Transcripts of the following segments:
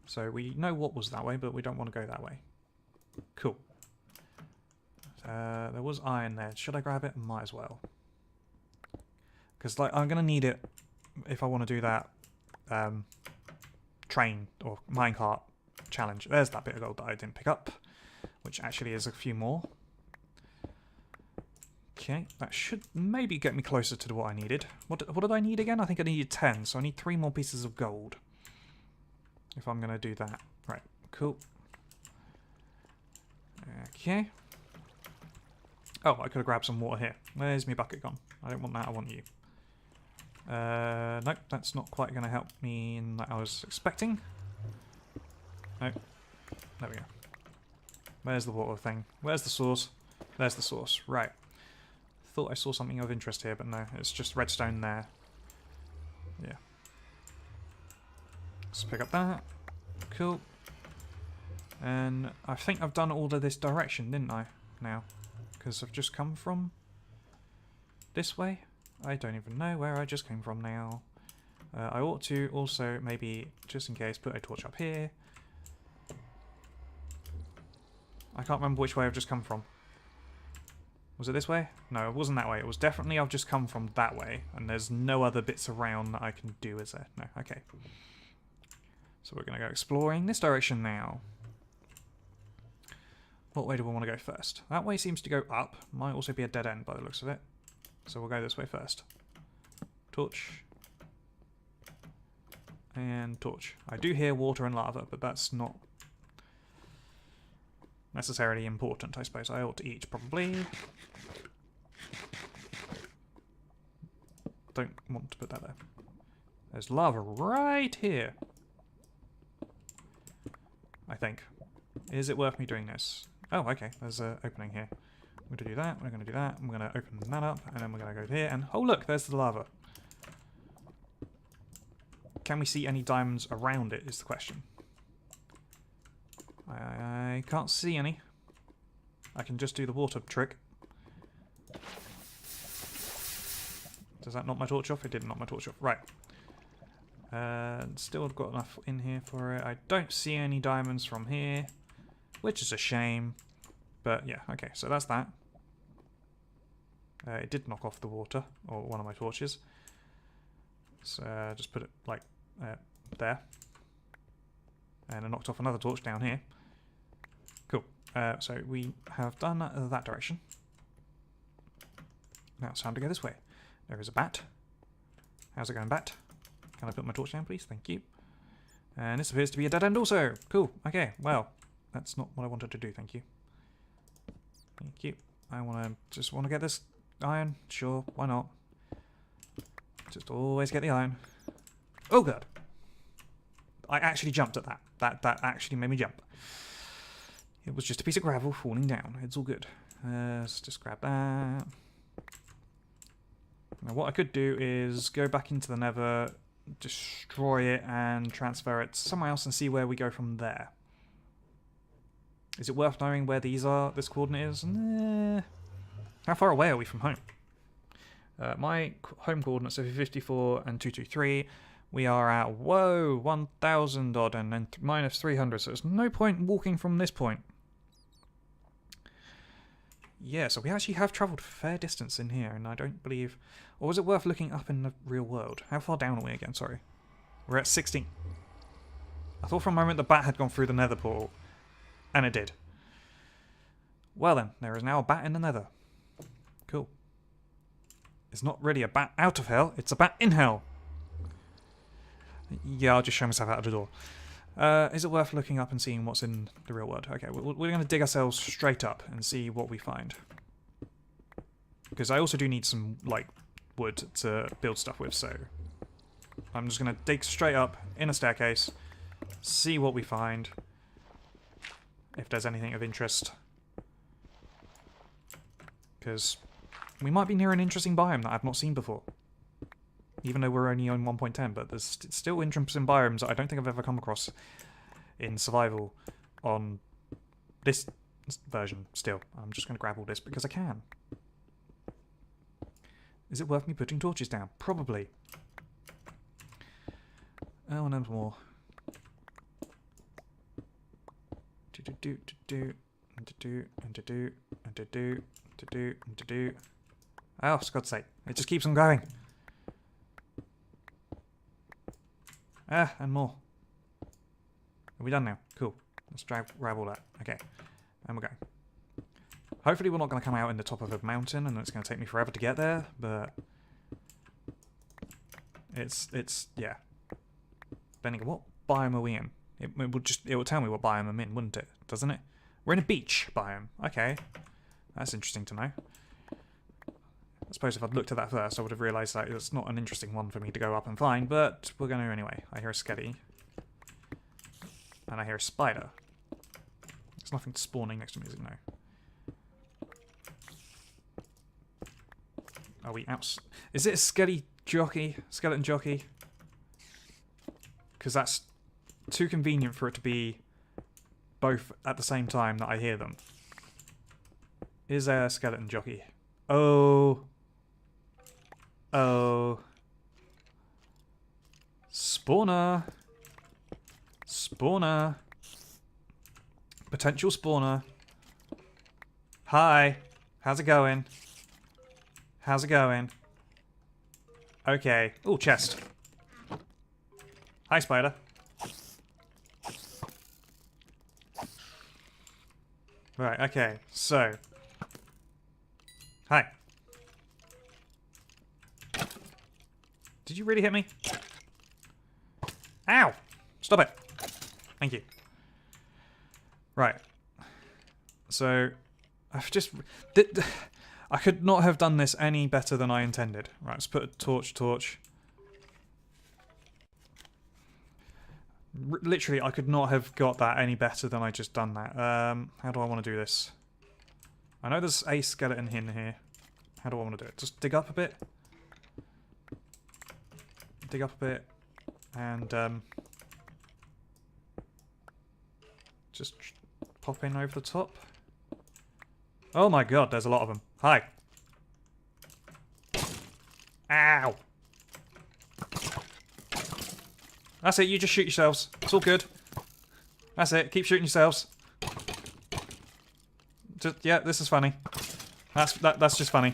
So we know what was that way, but we don't want to go that way. Cool. There was iron there. Should I grab it? Might as well. Because like I'm gonna need it if I want to do that train or minecart challenge. There's that bit of gold that I didn't pick up, which actually is a few more. Okay, that should maybe get me closer to what I needed. What did I need again? I think I needed 10, so I need 3 more pieces of gold. If I'm going to do that. Right, cool. Okay. Oh, I could have grabbed some water here. Where's my bucket gone? I don't want that, I want you. Nope, that's not quite going to help me in that I was expecting. Nope. There we go. Where's the water thing? Where's the source? There's the source. Right. Thought I saw something of interest here, but no, it's just redstone there. Yeah. Let's pick up that. Cool. And I think I've done all of this direction, didn't I? Now. Because I've just come from this way. I don't even know where I just came from now. I ought to also maybe, just in case, put a torch up here. I can't remember which way I've just come from. Was it this way? No, it wasn't that way. It was definitely I've just come from that way, and there's no other bits around that I can do, is there? No, okay. So we're going to go exploring this direction now. What way do we want to go first? That way seems to go up. Might also be a dead end by the looks of it. So we'll go this way first. Torch. And torch. I do hear water and lava, but that's not necessarily important, I suppose. I ought to eat, probably. Don't want to put that there. There's lava right here. I think. Is it worth me doing this? Oh, okay. There's an opening here. We're going to do that. We're going to do that. I'm going to open that up, and then we're going to go here. And oh, look, there's the lava. Can we see any diamonds around it? Is the question. I can't see any. I can just do the water trick. Does that knock my torch off? It did knock my torch off. Right. Still got enough in here for it. I don't see any diamonds from here, which is a shame. But yeah, okay, so that's that. It did knock off the water, or one of my torches. So just put it like there. And I knocked off another torch down here. Cool. So we have done that direction. Now it's time to go this way. There is a bat. How's it going, bat? Can I put my torch down, please? Thank you. And this appears to be a dead end also. Cool. Okay, well, that's not what I wanted to do, thank you. Thank you. I just want to get this iron. Sure, why not? Just always get the iron. Oh, God. I actually jumped at that. That actually made me jump. It was just a piece of gravel falling down. It's all good. Let's just grab that. Now what I could do is go back into the nether, destroy it, and transfer it somewhere else and see where we go from there. Is it worth knowing where these are, this coordinate is? Nah. How far away are we from home? My home coordinates are 54 and 223. We are at, whoa, 1,000 odd and then minus 300, so there's no point walking from this point. Yeah, so we actually have travelled a fair distance in here, and I don't believe... Or was it worth looking up in the real world? How far down are we again? Sorry. We're at 16. I thought for a moment the bat had gone through the nether portal, and it did. Well then, there is now a bat in the nether. Cool. It's not really a bat out of hell, it's a bat in hell. Yeah, I'll just show myself out of the door. Is it worth looking up and seeing what's in the real world? Okay, we're going to dig ourselves straight up and see what we find. Because I also do need some, like, wood to build stuff with, so... I'm just going to dig straight up in a staircase, see what we find, if there's anything of interest. Because we might be near an interesting biome that I've not seen before. Even though we're only on 1.10, but there's still interesting biomes that I don't think I've ever come across in survival on this version still. I'm just going to grab all this because I can. Is it worth me putting torches down? Probably. Oh, and there's more. Oh, for God's sake. It just keeps on going. Ah, and more. Are we done now? Cool. Let's grab all that. Okay. And we're going. Hopefully we're not going to come out in the top of a mountain and it's going to take me forever to get there, but it's yeah. Depending on what biome are we in? It will tell me what biome I'm in, wouldn't it? Doesn't it? We're in a beach biome. Okay. That's interesting to know. I suppose if I'd looked at that first, I would have realised that it's not an interesting one for me to go up and find, but we're going to anyway. I hear a skelly. And I hear a spider. There's nothing spawning next to me, is it? No. Are we out? Is it a skeleton jockey? Because that's too convenient for it to be both at the same time that I hear them. Is there a skeleton jockey? Oh. Oh. Spawner. Spawner. Potential spawner. Hi. How's it going? How's it going? Okay. Oh, chest. Hi, spider. Right, okay. So. Hi. Did you really hit me? Ow! Stop it. Thank you. Right. So, I've just... I could not have done this any better than I intended. Right, let's put a torch. Literally, I could not have got that any better than I just done that. How do I want to do this? I know there's a skeleton in here. How do I want to do it? Just dig up a bit. Dig up a bit. And, just pop in over the top. Oh my god, there's a lot of them. Hi. Ow. That's it, you just shoot yourselves. It's all good. That's it, keep shooting yourselves. Just, yeah, this is funny. That's just funny.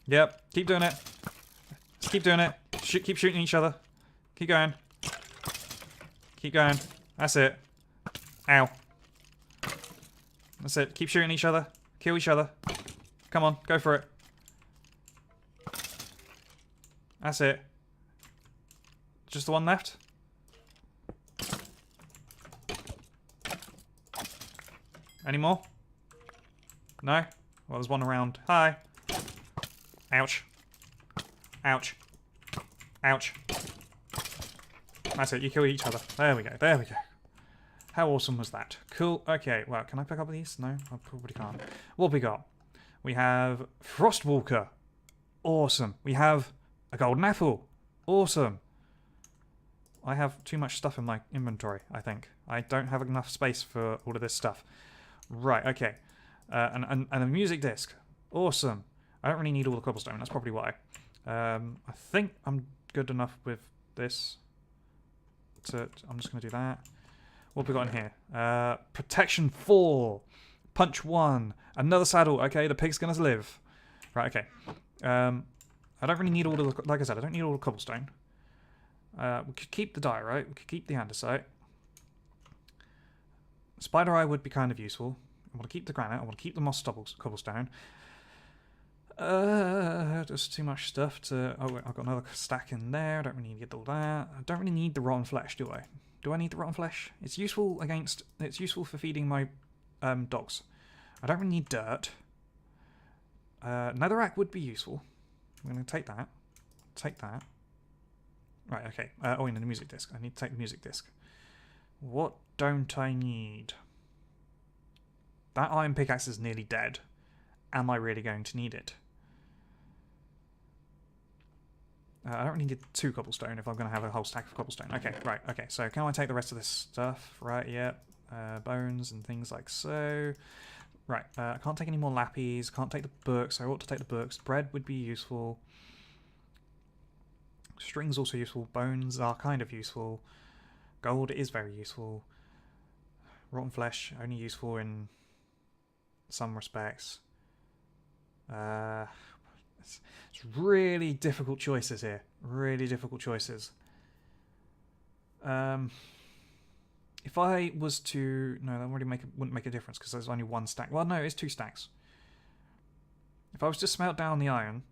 Yep, keep doing it. Just keep doing it. Keep shooting each other. Keep going. Keep going. That's it. Ow. That's it, keep shooting each other. Kill each other. Come on, go for it. That's it. Just the one left? Any more? No? Well, there's one around. Hi. Ouch. Ouch. Ouch. That's it, you kill each other. There we go, there we go. How awesome was that? Cool. Okay, well, can I pick up these? No, I probably can't. What have we got? We have Frostwalker. Awesome. We have a golden apple. Awesome. I have too much stuff in my inventory, I think. I don't have enough space for all of this stuff. Right, okay. And a music disc. Awesome. I don't really need all the cobblestone, that's probably why. I think I'm good enough with this. I'm just going to do that. What have we got in here? Protection 4. Punch 1. Another saddle. Okay, the pig's going to live. Right, okay. I don't really need all the... Like I said, I don't need all the cobblestone. We could keep the diorite. We could keep the andesite. Spider eye would be kind of useful. I want to keep the granite. I want to keep the moss cobblestone. There's too much stuff to... Oh, wait, I've got another stack in there. I don't really need all that. I don't really need the rotten flesh, do I? Do I need the rotten flesh? It's useful against... It's useful for feeding my dogs. I don't really need dirt. Netherrack would be useful. I'm going to take that. Take that. Right, okay. Oh, and the music disc. I need to take the music disc. What don't I need? That iron pickaxe is nearly dead. Am I really going to need it? I don't really need 2 cobblestone if I'm going to have a whole stack of cobblestone. Okay, right, okay. So can I take the rest of this stuff? Right, yep. Bones and things like so. Right, I can't take any more lappies. Can't take the books. I ought to take the books. Bread would be useful. String's also useful. Bones are kind of useful. Gold is very useful. Rotten flesh, only useful in some respects. It's really difficult choices here. Really difficult choices. If I was to... No, that wouldn't make a difference because there's only one stack. Well, no, it's 2 stacks. If I was to smelt down the iron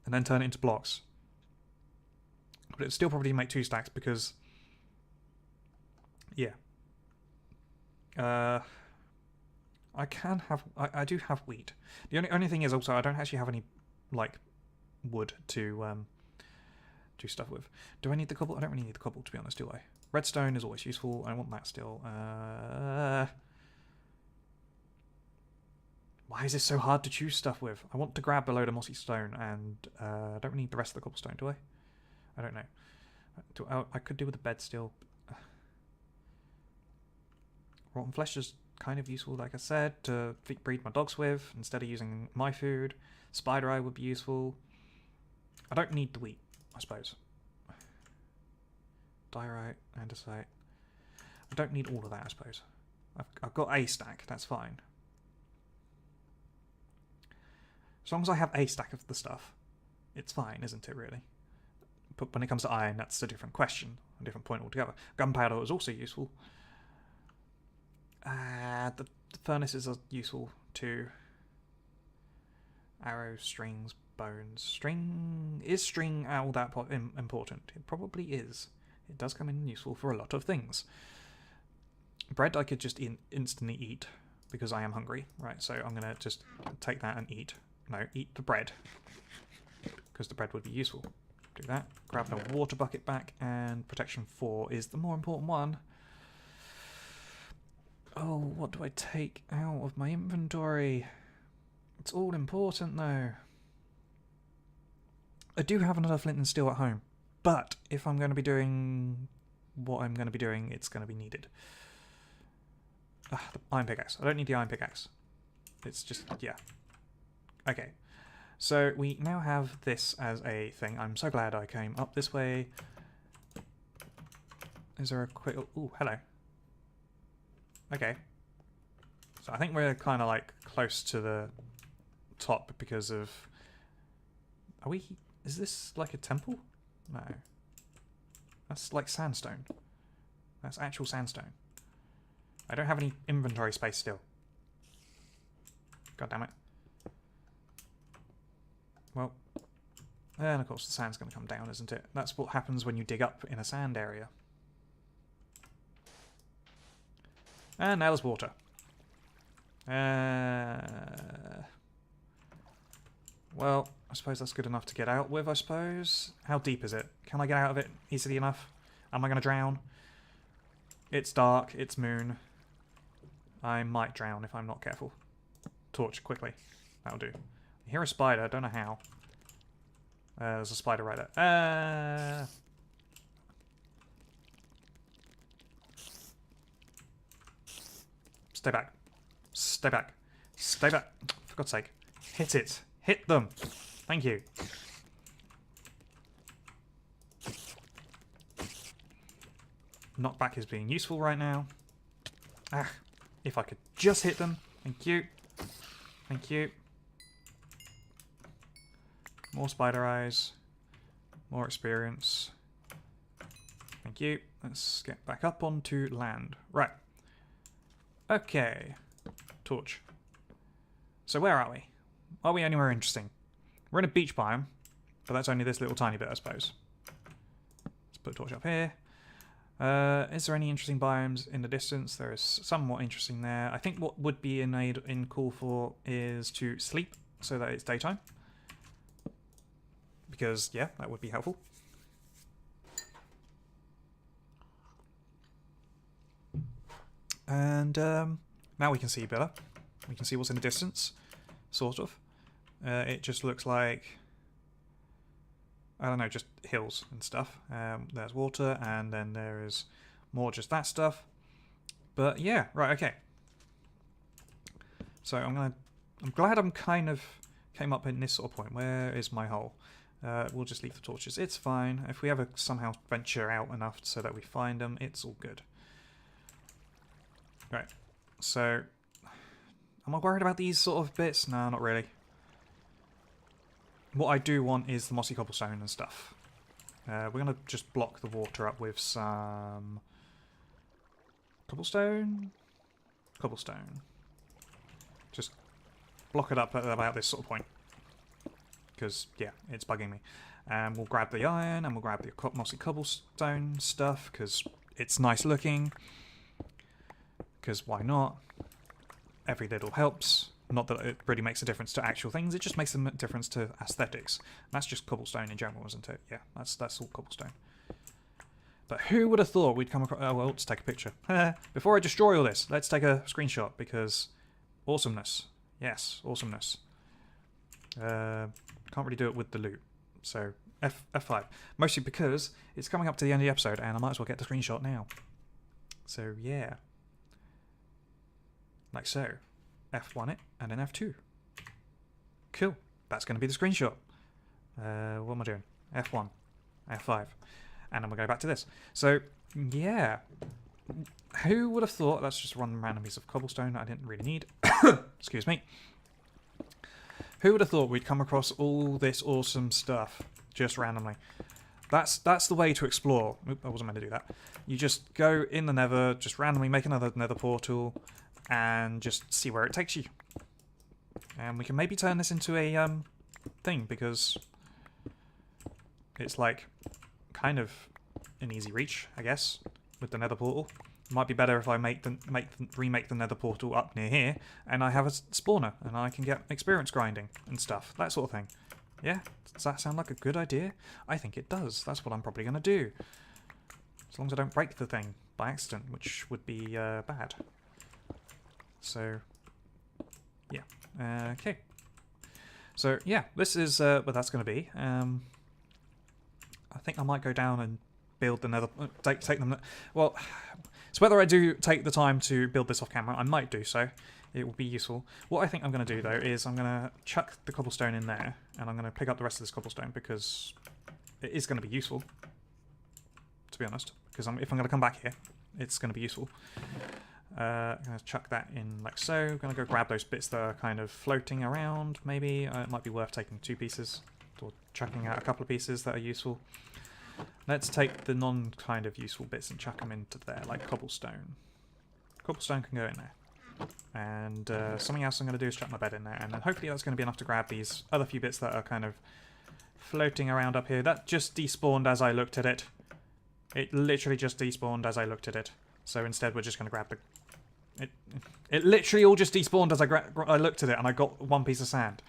and then turn it into blocks, but it'd still probably make 2 stacks because... Yeah. I can have... I do have wheat. The only thing is also I don't actually have any, like, wood to do stuff with. Do I need the cobble? I don't really need the cobble, to be honest, do I? Redstone is always useful. I want that still. Why is this so hard to choose stuff with? I want to grab a load of mossy stone, and I don't need the rest of the cobblestone, do I? I don't know. I could do with the bed still. Rotten flesh is kind of useful, like I said, to breed my dogs with, instead of using my food. Spider eye would be useful. I don't need the wheat, I suppose. Diorite, andesite. I don't need all of that, I suppose. I've got a stack, that's fine. As long as I have a stack of the stuff, it's fine, isn't it, really? But when it comes to iron, that's a different question, a different point altogether. Gunpowder is also useful. The furnaces are useful too. Arrows, strings, bones. Is string all that important? It probably is. It does come in useful for a lot of things. Bread I could just instantly eat because I am hungry. Right, so I'm going to just take that and eat. No, eat the bread because the bread would be useful. Do that. Grab the water bucket back, and protection 4 is the more important one. Oh, what do I take out of my inventory? It's all important though. I do have another flint and steel at home, but if I'm going to be doing what I'm going to be doing, it's going to be needed. The iron pickaxe. I don't need the iron pickaxe. It's just, yeah. Okay. So we now have this as a thing. I'm so glad I came up this way. Is there a quick... Ooh, hello. Okay. So I think we're kind of like close to the top because of... Are we... Is this like a temple? No. That's like sandstone. That's actual sandstone. I don't have any inventory space still. God damn it. Well, and of course the sand's going to come down, isn't it? That's what happens when you dig up in a sand area. And now there's water. Well, I suppose that's good enough to get out with, I suppose. How deep is it? Can I get out of it easily enough? Am I going to drown? It's dark, it's moon. I might drown if I'm not careful. Torch, quickly. That'll do. I hear a spider, I don't know how. There's a spider right there. Stay back. Stay back. Stay back. For God's sake. Hit it. Hit them. Thank you. Knockback is being useful right now. Ah, if I could just hit them. Thank you. Thank you. More spider eyes. More experience. Thank you. Let's get back up onto land. Right. Okay. Torch. So where are we? Are we anywhere interesting? We're in a beach biome, but that's only this little tiny bit, I suppose. Let's put a torch up here. Is there any interesting biomes in the distance? There is somewhat interesting there. I think what would be cool for is to sleep so that it's daytime. Because, yeah, that would be helpful. And now we can see better. We can see what's in the distance, sort of. It just looks like, I don't know, just hills and stuff. There's water, and then there is more just that stuff. But yeah, right, okay. So I'm glad I'm kind of came up in this sort of point. Where is my hole? We'll just leave the torches. It's fine. If we ever somehow venture out enough so that we find them, it's all good. Right, so am I worried about these sort of bits? No, not really. What I do want is the mossy cobblestone and stuff. We're going to just block the water up with some cobblestone. Cobblestone. Just block it up at about this sort of point. Because, yeah, it's bugging me. And we'll grab the iron and we'll grab the mossy cobblestone stuff because it's nice looking. Because why not? Every little helps. Not that it really makes a difference to actual things, it just makes a difference to aesthetics. That's just cobblestone in general, isn't it? Yeah, that's all cobblestone. But who would have thought we'd come across... Oh, well, let's take a picture. Before I destroy all this, let's take a screenshot, because awesomeness. Yes, awesomeness. Can't really do it with the loot. So, F5. Mostly because it's coming up to the end of the episode, and I might as well get the screenshot now. So, yeah. Like so. F1 it, and then F2. Cool. That's going to be the screenshot. What am I doing? F1. F5. And then we'll go back to this. So, yeah. Who would have thought... Let's just run a random piece of cobblestone that I didn't really need. Excuse me. Who would have thought we'd come across all this awesome stuff just randomly? That's the way to explore. Oop, I wasn't meant to do that. You just go in the nether, just randomly make another nether portal, and just see where it takes you. And we can maybe turn this into a thing, because it's like kind of an easy reach, I guess, with the nether portal. It might be better if I remake the nether portal up near here, and I have a spawner, and I can get experience grinding and stuff, that sort of thing. Yeah? Does that sound like a good idea? I think it does. That's what I'm probably going to do. As long as I don't break the thing by accident, which would be bad. So, yeah. Okay. So, yeah, this is what that's going to be. I think I might go down and build the nether... Take them... Well, so whether I do take the time to build this off camera, I might do so. It will be useful. What I think I'm going to do, though, is I'm going to chuck the cobblestone in there, and I'm going to pick up the rest of this cobblestone, because it is going to be useful, to be honest. Because if I'm going to come back here, it's going to be useful. I'm going to chuck that in like so. I'm going to go grab those bits that are kind of floating around, maybe. It might be worth taking 2 pieces, or chucking out a couple of pieces that are useful. Let's take the non-kind of useful bits and chuck them into there, like cobblestone. Cobblestone can go in there. And something else I'm going to do is chuck my bed in there, and then hopefully that's going to be enough to grab these other few bits that are kind of floating around up here. That just despawned as I looked at it. It literally just despawned as I looked at it. So instead we're just going to grab the... It literally all just despawned as I looked at it, and I got 1 piece of sand.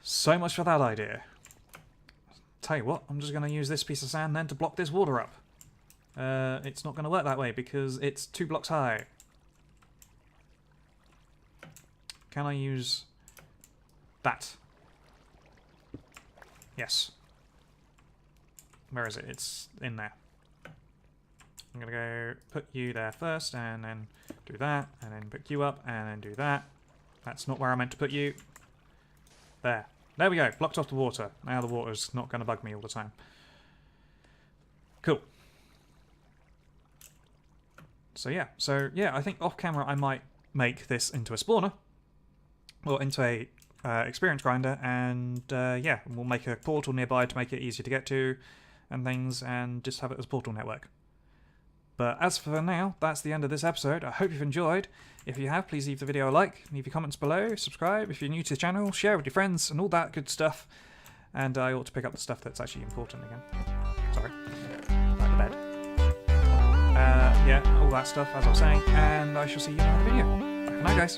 So much for that idea. Tell you what, I'm just going to use this piece of sand then to block this water up. It's not going to work that way because it's 2 blocks high. Can I use that? Yes. Where is it? It's in there. I'm going to go put you there first, and then do that, and then pick you up, and then do that. That's not where I meant to put you. There. There we go. Blocked off the water. Now the water's not going to bug me all the time. Cool. So yeah, I think off camera I might make this into a spawner. Or into a experience grinder, and yeah, we'll make a portal nearby to make it easier to get to and things, and just have it as a portal network. But as for now, that's the end of this episode. I hope you've enjoyed. If you have, please leave the video a like, leave your comments below, subscribe if you're new to the channel, share with your friends, and all that good stuff. And I ought to pick up the stuff that's actually important again. Sorry. Like the bed. Yeah, all that stuff, as I was saying, and I shall see you in another video. Bye for now, guys.